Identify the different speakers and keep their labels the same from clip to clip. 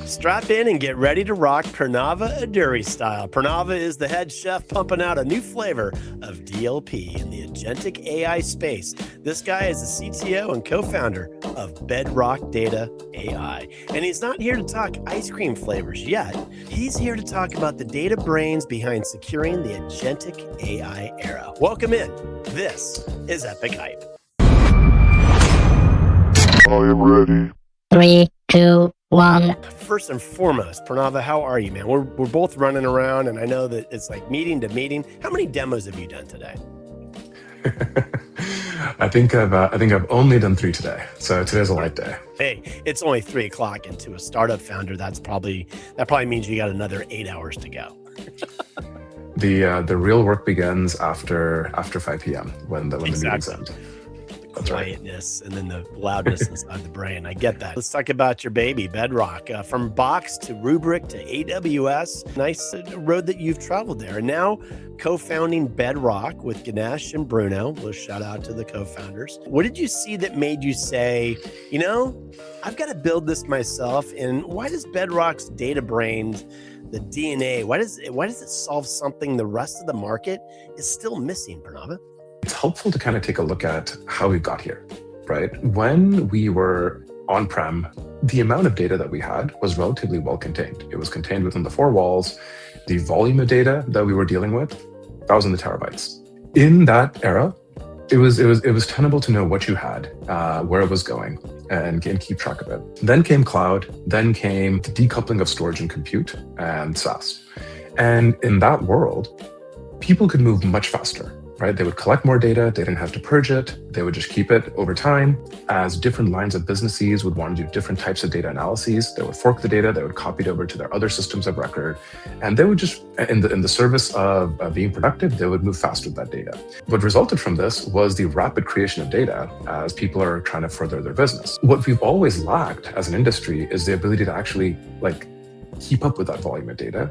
Speaker 1: Strap in and get ready to rock Pranava Adduri style. Pranava is the head chef pumping out a new flavor of DLP in the agentic AI space. This guy is the CTO and co-founder of Bedrock Data AI. And he's not here to talk ice cream flavors yet. He's here to talk about the data brains behind securing the agentic AI era. Welcome in. This is epichype.
Speaker 2: I am ready.
Speaker 3: 3, 2, 1.
Speaker 1: First and foremost, Pranava, how are you, man? We're both running around, and I know that it's like meeting to meeting. How many demos have you done today?
Speaker 2: I think I've only done 3 today. So today's a light day.
Speaker 1: Hey, it's only 3 o'clock, and to a startup founder, that probably means you got another 8 hours to go.
Speaker 2: The real work begins after 5 p.m. when the meetings end.
Speaker 1: That's quietness right. And then the loudness inside the brain. I get that. Let's talk about your baby, Bedrock. From Box to Rubrik to AWS. Nice road that you've traveled there. And now co-founding Bedrock with Ganesh and Bruno. We'll shout out to the co-founders. What did you see that made you say, you know, I've got to build this myself? And why does Bedrock's data brains, the DNA, why does it solve something the rest of the market is still missing, Pranava?
Speaker 2: It's helpful to kind of take a look at how we got here, right? When we were on-prem, the amount of data that we had was relatively well contained. It was contained within the 4 walls. The volume of data that we were dealing with, that was in the terabytes. In that era, it was tenable to know what you had, where it was going, and keep track of it. Then came cloud, then came the decoupling of storage and compute and SaaS. And in that world, people could move much faster. Right? They would collect more data. They didn't have to purge it. They would just keep it over time. As different lines of businesses would want to do different types of data analyses, they would fork the data. They would copy it over to their other systems of record. And they would just, in the service of being productive, they would move fast with that data. What resulted from this was the rapid creation of data as people are trying to further their business. What we've always lacked as an industry is the ability to actually keep up with that volume of data,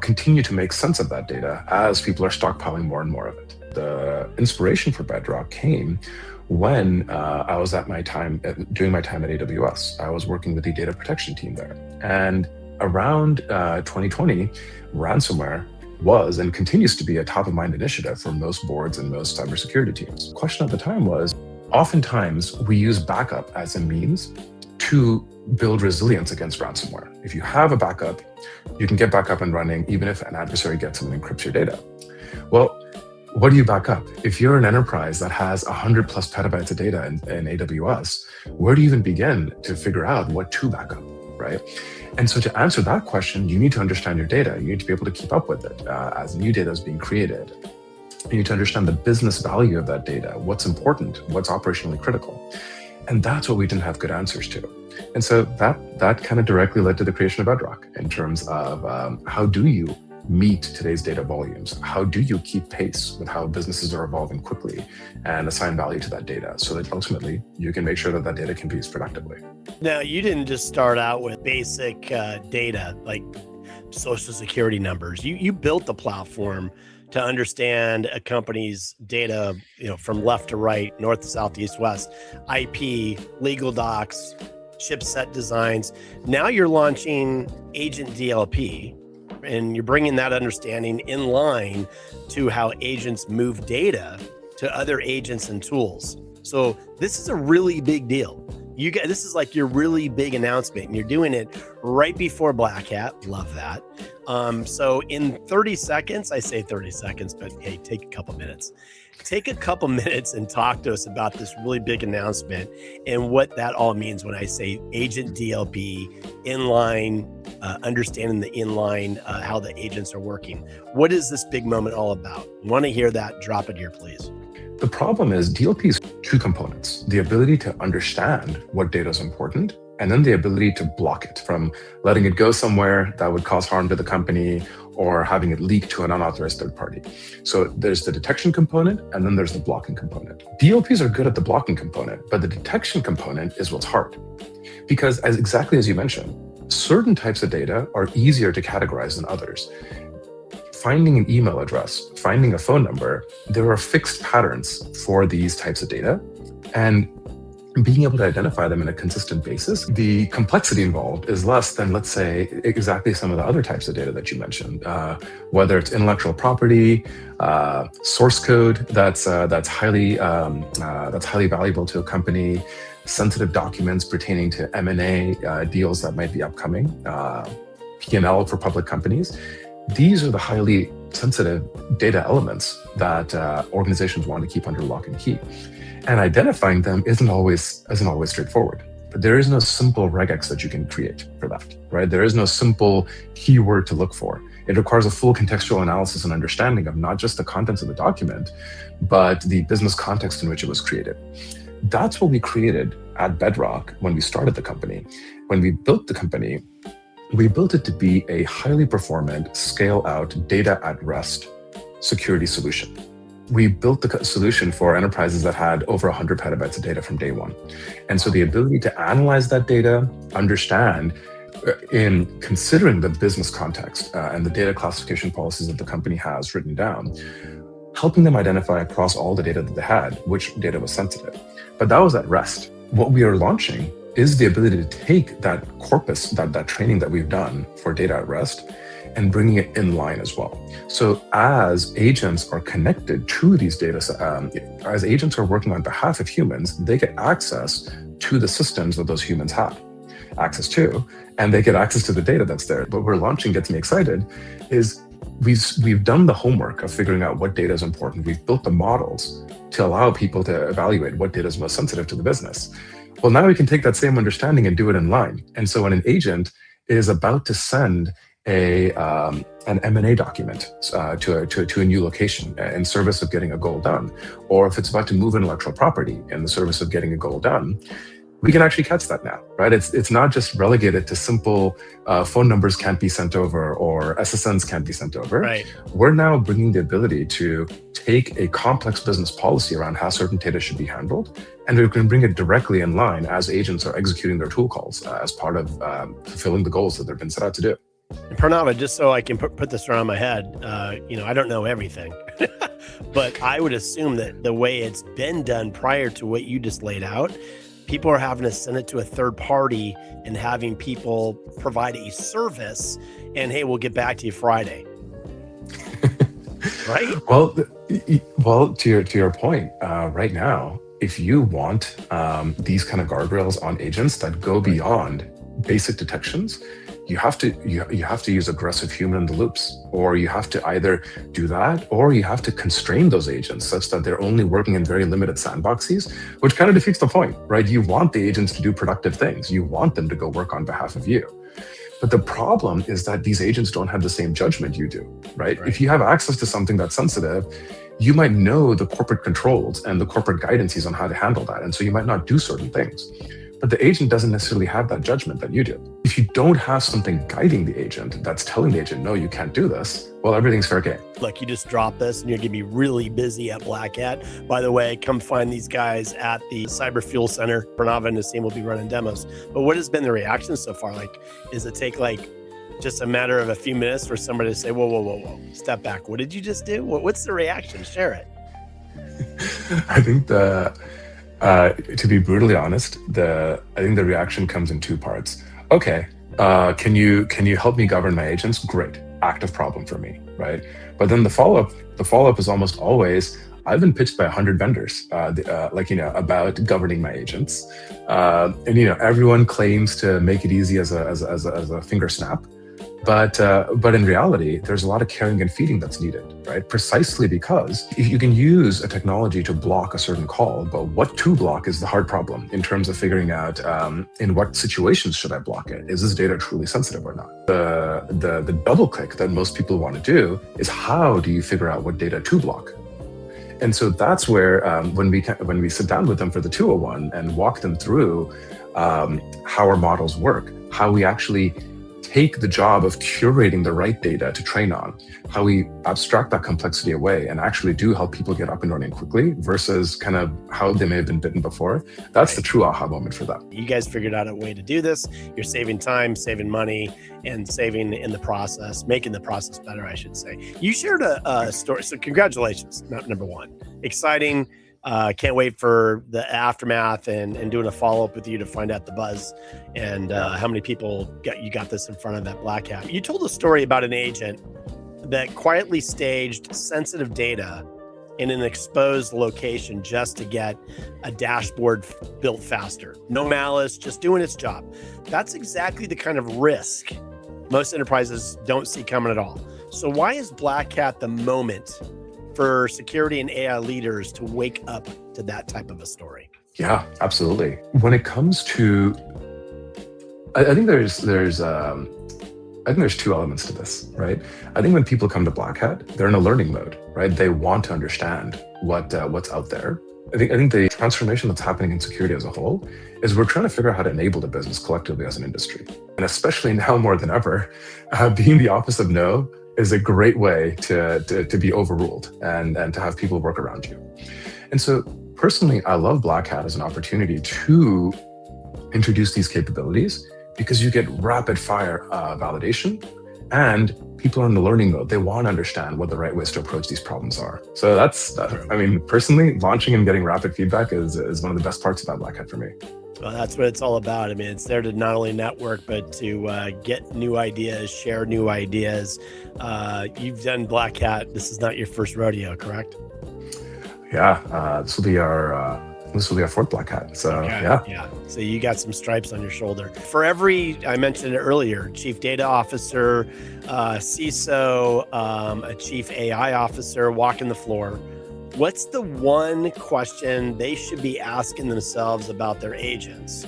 Speaker 2: continue to make sense of that data as people are stockpiling more and more of it. The inspiration for Bedrock came when I was doing my time at AWS. I was working with the data protection team there. And around 2020, ransomware was and continues to be a top of mind initiative for most boards and most cybersecurity teams. The question at the time was, oftentimes we use backup as a means to build resilience against ransomware. If you have a backup, you can get back up and running even if an adversary gets in and encrypts your data. Well, what do you back up? If you're an enterprise that has 100 plus petabytes of data in AWS, where do you even begin to figure out what to back up, right? And so to answer that question, you need to understand your data. You need to be able to keep up with it as new data is being created. You need to understand the business value of that data, what's important, what's operationally critical. And that's what we didn't have good answers to. And so that kind of directly led to the creation of Bedrock in terms of how do you meet today's data volumes? How do you keep pace with how businesses are evolving quickly and assign value to that data so that ultimately you can make sure that that data can be used productively?
Speaker 1: Now, you didn't just start out with basic data like social security numbers. You built the platform to understand a company's data, from left to right, north to south, east, west, IP, legal docs, chipset designs. Now you're launching Agent DLP, and you're bringing that understanding in line to how agents move data to other agents and tools. So this is a really big deal. This is like your really big announcement, and you're doing it right before Black Hat. Love that. So in 30 seconds, I say 30 seconds, but hey, take a couple minutes. Take a couple minutes and talk to us about this really big announcement and what that all means when I say Agent DLP, inline, understanding the inline, how the agents are working. What is this big moment all about? Want to hear that? Drop it here, please.
Speaker 2: The problem is DLP is 2 components: the ability to understand what data is important, and then the ability to block it from letting it go somewhere that would cause harm to the company or having it leak to an unauthorized third party. So there's the detection component, and then there's the blocking component. DLPs are good at the blocking component, but the detection component is what's hard. Because exactly as you mentioned, certain types of data are easier to categorize than others. Finding an email address, finding a phone number, there are fixed patterns for these types of data. And being able to identify them on a consistent basis, the complexity involved is less than, let's say, exactly some of the other types of data that you mentioned, whether it's intellectual property, source code that's highly valuable to a company, sensitive documents pertaining to M&A deals that might be upcoming, P&L for public companies. These are the highly sensitive data elements that organizations want to keep under lock and key. And identifying them isn't always straightforward. But there is no simple regex that you can create for that, right? There is no simple keyword to look for. It requires a full contextual analysis and understanding of not just the contents of the document, but the business context in which it was created. That's what we created at Bedrock when we started the company. When we built the company, we built it to be a highly performant, scale-out, data at rest security solution. We built the solution for enterprises that had over 100 petabytes of data from day one. And so the ability to analyze that data, understand in considering the business context and the data classification policies that the company has written down, helping them identify across all the data that they had, which data was sensitive. But that was at rest. What we are launching is the ability to take that corpus, that training that we've done for data at rest, and bringing it in line as well. So as agents are connected to these data, as agents are working on behalf of humans, they get access to the systems that those humans have access to, and they get access to the data that's there. What we're launching gets me excited is we've done the homework of figuring out what data is important. We've built the models to allow people to evaluate what data is most sensitive to the business. Well, now we can take that same understanding and do it in line. And so when an agent is about to send an M&A document to a new location in service of getting a goal done, or if it's about to move intellectual property in the service of getting a goal done, we can actually catch that now, right? It's not just relegated to simple phone numbers can't be sent over or SSNs can't be sent over.
Speaker 1: Right.
Speaker 2: We're now bringing the ability to take a complex business policy around how certain data should be handled, and we can bring it directly in line as agents are executing their tool calls as part of fulfilling the goals that they've been set out to do.
Speaker 1: And Pranava, just so I can put this around my head, I don't know everything, but I would assume that the way it's been done prior to what you just laid out, people are having to send it to a third party and having people provide a service and, hey, we'll get back to you Friday. Right?
Speaker 2: Well, to your point, right now, if you want these kind of guardrails on agents that go beyond basic detections, you have to use aggressive human in the loops, or you have to either do that, or you have to constrain those agents such that they're only working in very limited sandboxes, which kind of defeats the point, right? You want the agents to do productive things. You want them to go work on behalf of you. But the problem is that these agents don't have the same judgment you do, right? If you have access to something that's sensitive, you might know the corporate controls and the corporate guidances on how to handle that. And so you might not do certain things. But the agent doesn't necessarily have that judgment that you do. If you don't have something guiding the agent that's telling the agent, no, you can't do this, well, everything's fair game.
Speaker 1: Look, you just dropped this and you're going to be really busy at Black Hat. By the way, come find these guys at the Cyber Fuel Center. Pranava and his team will be running demos. But what has been the reaction so far? Like, does it take just a matter of a few minutes for somebody to say, whoa, step back. What did you just do? What's the reaction? Share it.
Speaker 2: I think to be brutally honest, I think the reaction comes in two parts. Okay, can you help me govern my agents? Great, active problem for me, right? But then the follow-up is almost always, I've been pitched by 100 vendors, about governing my agents, and everyone claims to make it easy as a finger snap. But in reality, there's a lot of caring and feeding that's needed, right? Precisely because if you can use a technology to block a certain call, but what to block is the hard problem in terms of figuring out in what situations should I block it? Is this data truly sensitive or not? The double click that most people want to do is how do you figure out what data to block? And so that's where when we sit down with them for the 201 and walk them through how our models work, how we actually take the job of curating the right data to train on, how we abstract that complexity away and actually do help people get up and running quickly versus kind of how they may have been bitten before. That's the true aha moment for them.
Speaker 1: You guys figured out a way to do this. You're saving time, saving money, and saving in the process, making the process better, I should say. You shared a story. So congratulations, number one. Exciting. Can't wait for the aftermath and doing a follow-up with you to find out the buzz and how many people got this in front of that Black Hat. You told a story about an agent that quietly staged sensitive data in an exposed location just to get a dashboard built faster. No malice, just doing its job. That's exactly the kind of risk most enterprises don't see coming at all. So why is Black Hat the moment for security and AI leaders to wake up to that type of a story?
Speaker 2: Yeah, absolutely. When it comes to, I think there's two elements to this, right? I think when people come to Black Hat, they're in a learning mode, right? They want to understand what's out there. I think the transformation that's happening in security as a whole is we're trying to figure out how to enable the business collectively as an industry. And especially now more than ever, being the opposite of no is a great way to be overruled and to have people work around you. And so personally, I love Black Hat as an opportunity to introduce these capabilities because you get rapid fire validation and people are in the learning mode. They want to understand what the right ways to approach these problems are. So personally, launching and getting rapid feedback is one of the best parts about Black Hat for me.
Speaker 1: Well, that's what it's all about. I mean, it's there to not only network, but to get new ideas, share new ideas. You've done Black Hat. This is not your first rodeo, correct?
Speaker 2: Yeah, this will be our fourth Black Hat. So
Speaker 1: okay.
Speaker 2: Yeah.
Speaker 1: So you got some stripes on your shoulder. For every, I mentioned it earlier, chief data officer, CISO, a chief AI officer walking the floor, what's the one question they should be asking themselves about their agents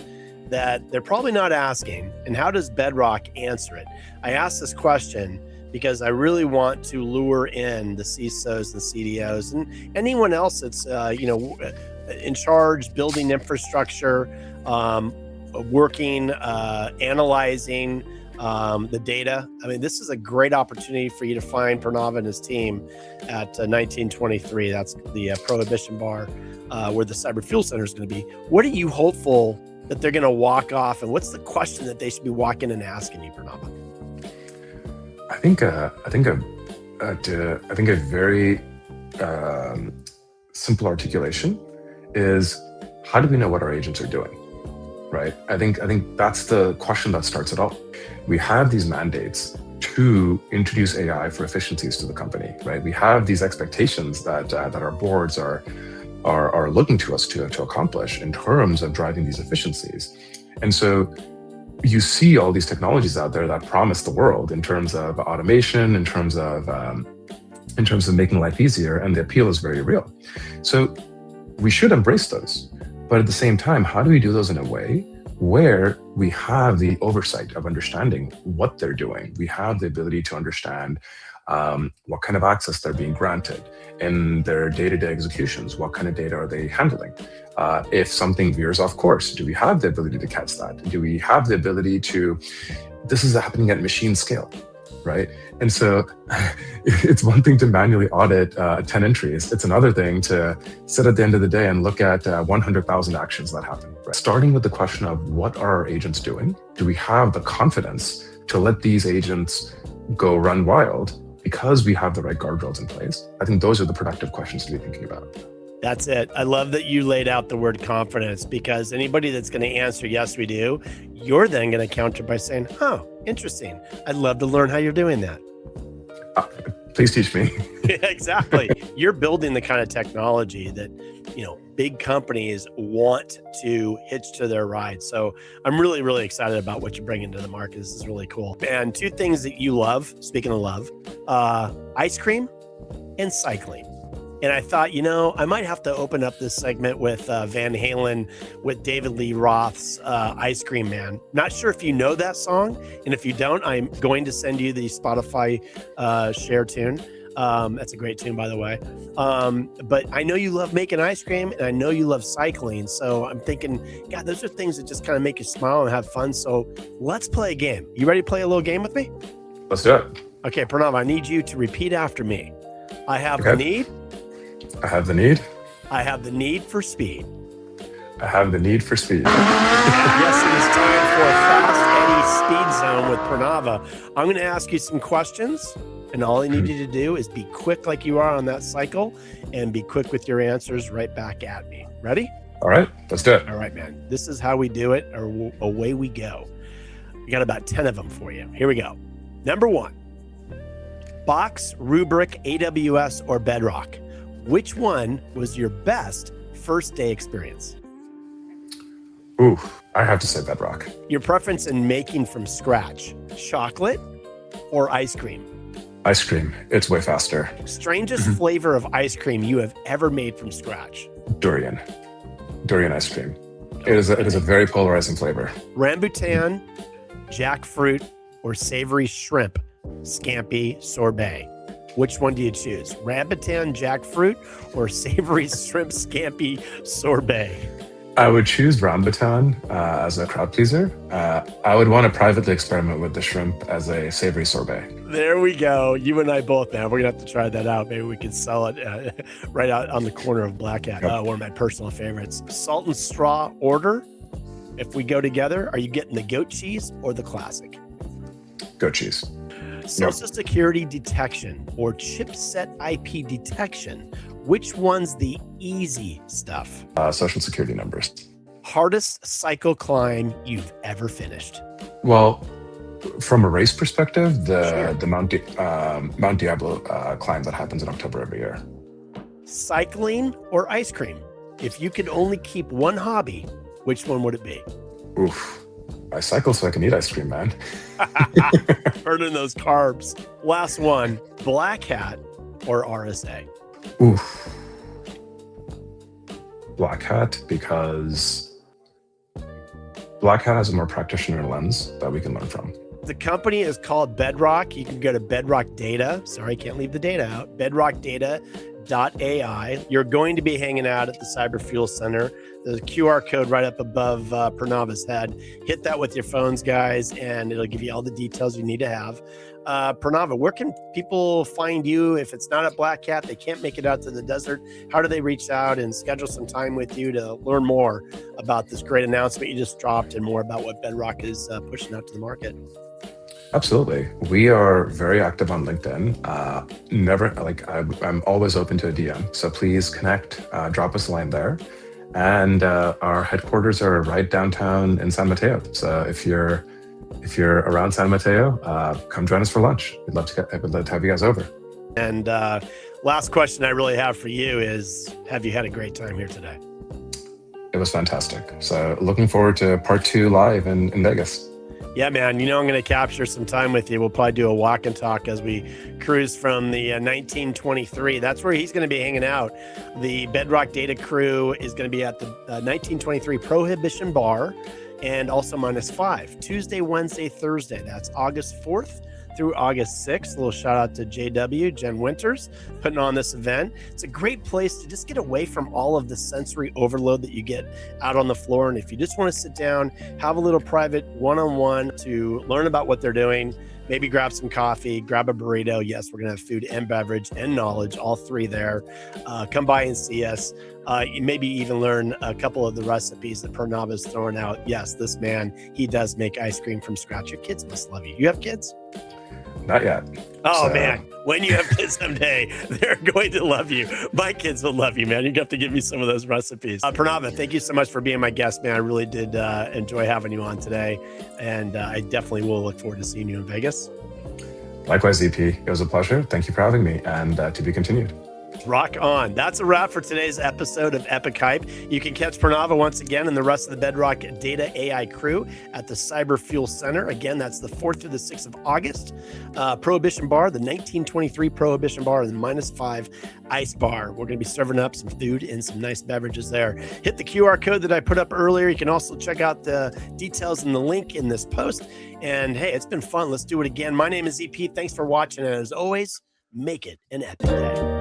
Speaker 1: that they're probably not asking? And how does Bedrock answer it? I ask this question because I really want to lure in the CISOs and CDOs and anyone else that's, in charge, building infrastructure, working, analyzing the data. I mean, this is a great opportunity for you to find Pranava and his team at 1923. That's the Prohibition Bar where the Cyber Fuel Center is going to be. What are you hopeful that they're going to walk off? And what's the question that they should be walking and asking you, Pranava?
Speaker 2: I think a very simple articulation is, how do we know what our agents are doing, right? I think that's the question that starts it all. We have these mandates to introduce AI for efficiencies to the company, right? We have these expectations that our boards are looking to us to accomplish in terms of driving these efficiencies. And so you see all these technologies out there that promise the world in terms of automation, in terms of making life easier, and the appeal is very real. So we should embrace those. But at the same time, how do we do those in a way where we have the oversight of understanding what they're doing? We have the ability to understand what kind of access they're being granted in their day-to-day executions. What kind of data are they handling? If something veers off course, do we have the ability to catch that? Do we have the ability to, this is happening at machine scale, right? And so it's one thing to manually audit 10 entries. It's another thing to sit at the end of the day and look at 100,000 actions that happen. Right? Starting with the question of, what are our agents doing? Do we have the confidence to let these agents go run wild because we have the right guardrails in place? I think those are the productive questions to be thinking about.
Speaker 1: That's it. I love that you laid out the word confidence, because anybody that's going to answer, yes, we do, you're then going to counter by saying, oh, interesting. I'd love to learn how you're doing that.
Speaker 2: Please teach me.
Speaker 1: Exactly. You're building the kind of technology that, big companies want to hitch to their ride. So I'm really, really excited about what you're bringing to the market. This is really cool. And two things that you love, speaking of love, ice cream and cycling. And I thought, I might have to open up this segment with Van Halen with David Lee Roth's Ice Cream Man. Not sure if you know that song. And if you don't, I'm going to send you the Spotify share tune. That's a great tune, by the way. But I know you love making ice cream, and I know you love cycling. So I'm thinking, God, those are things that just kind of make you smile and have fun. So let's play a game. You ready to play a little game with me?
Speaker 2: Let's do it.
Speaker 1: Okay, Pranav, I need you to repeat after me. I have the need.
Speaker 2: I have the need.
Speaker 1: I have the need for speed.
Speaker 2: I have the need for speed.
Speaker 1: Yes, it is time for Fast Eddie Speed Zone with Pranava. I'm going to ask you some questions. And all I need you to do is be quick like you are on that cycle and be quick with your answers right back at me. Ready?
Speaker 2: All right, let's do it.
Speaker 1: All right, man. This is how we do it, or away we go. We got about 10 of them for you. Here we go. Number 1, Box, Rubrik, AWS, or Bedrock. Which one was your best first day experience?
Speaker 2: Ooh, I have to say Bedrock.
Speaker 1: Your preference in making from scratch, chocolate or ice cream?
Speaker 2: Ice cream, it's way faster.
Speaker 1: Strangest flavor of ice cream you have ever made from scratch?
Speaker 2: Durian ice cream. It is a very polarizing flavor.
Speaker 1: Rambutan, jackfruit, or savory shrimp, scampi, sorbet. Which one do you choose? Rambutan, jackfruit, or savory shrimp, scampi, sorbet?
Speaker 2: I would choose rambutan as a crowd pleaser. I would want to privately experiment with the shrimp as a savory sorbet.
Speaker 1: There we go. You and I both, man. We're going to have to try that out. Maybe we can sell it right out on the corner of Black Hat.
Speaker 2: Yep.
Speaker 1: One of my personal favorites. Salt and straw order. If we go together, are you getting the goat cheese or the classic?
Speaker 2: Goat cheese.
Speaker 1: Social security detection or chipset IP detection. Which one's the easy stuff?
Speaker 2: Social security numbers.
Speaker 1: Hardest cycle climb you've ever finished?
Speaker 2: Well, from a race perspective,
Speaker 1: Sure.
Speaker 2: the Mount Diablo climb that happens in October every year.
Speaker 1: Cycling or ice cream? If you could only keep one hobby, which one would it be?
Speaker 2: Oof. I cycle so I can eat ice cream, man.
Speaker 1: Burning those carbs. Last one, Black Hat or RSA?
Speaker 2: Oof. Black Hat, because Black Hat has a more practitioner lens that we can learn from.
Speaker 1: The company is called Bedrock. You can go to Bedrock Data. Sorry, can't leave the data out. Bedrock Data AI. You're going to be hanging out at the Cyber Fuel Center. There's a QR code right up above Pranava's head. Hit that with your phones, guys, and it'll give you all the details you need to have. Pranava, where can people find you if it's not at Black Hat? They can't make it out to the desert. How do they reach out and schedule some time with you to learn more about this great announcement you just dropped and more about what Bedrock is pushing out to the market?
Speaker 2: Absolutely. We are very active on LinkedIn. I'm always open to a DM. So please connect, drop us a line there. And our headquarters are right downtown in San Mateo. So if you're around San Mateo, come join us for lunch. I'd love to have you guys over.
Speaker 1: And last question I really have for you is, have you had a great time here today?
Speaker 2: It was fantastic. So looking forward to part 2 live in Vegas.
Speaker 1: Yeah, man. I'm going to capture some time with you. We'll probably do a walk and talk as we cruise from the 1923. That's where he's going to be hanging out. The Bedrock Data crew is going to be at the 1923 Prohibition Bar and also -5. Tuesday, Wednesday, Thursday. That's August 4th through August 6th. A little shout out to JW, Jen Winters, putting on this event. It's a great place to just get away from all of the sensory overload that you get out on the floor. And if you just want to sit down, have a little private one-on-one to learn about what they're doing, maybe grab some coffee, grab a burrito. Yes, we're going to have food and beverage and knowledge, all three there. Come by and see us. Maybe even learn a couple of the recipes that Pranava's throwing out. Yes, this man, he does make ice cream from scratch. Your kids must love you. You have kids?
Speaker 2: Not yet.
Speaker 1: Oh, man. When you have kids someday, they're going to love you. My kids will love you, man. You have to give me some of those recipes. Pranava, thank you so much for being my guest, man. I really did enjoy having you on today. And I definitely will look forward to seeing you in Vegas.
Speaker 2: Likewise, EP. It was a pleasure. Thank you for having me, and to be continued.
Speaker 1: Rock on. That's a wrap for today's episode of epichype. You can catch Pranava once again and the rest of the Bedrock Data AI crew at the Cyber Fuel Center. Again, that's the 4th through the 6th of August. Prohibition Bar, the 1923 Prohibition Bar, and the -5 Ice Bar. We're going to be serving up some food and some nice beverages there. Hit the QR code that I put up earlier. You can also check out the details in the link in this post. And hey, it's been fun. Let's do it again. My name is EP. Thanks for watching. And as always, make it an epic day.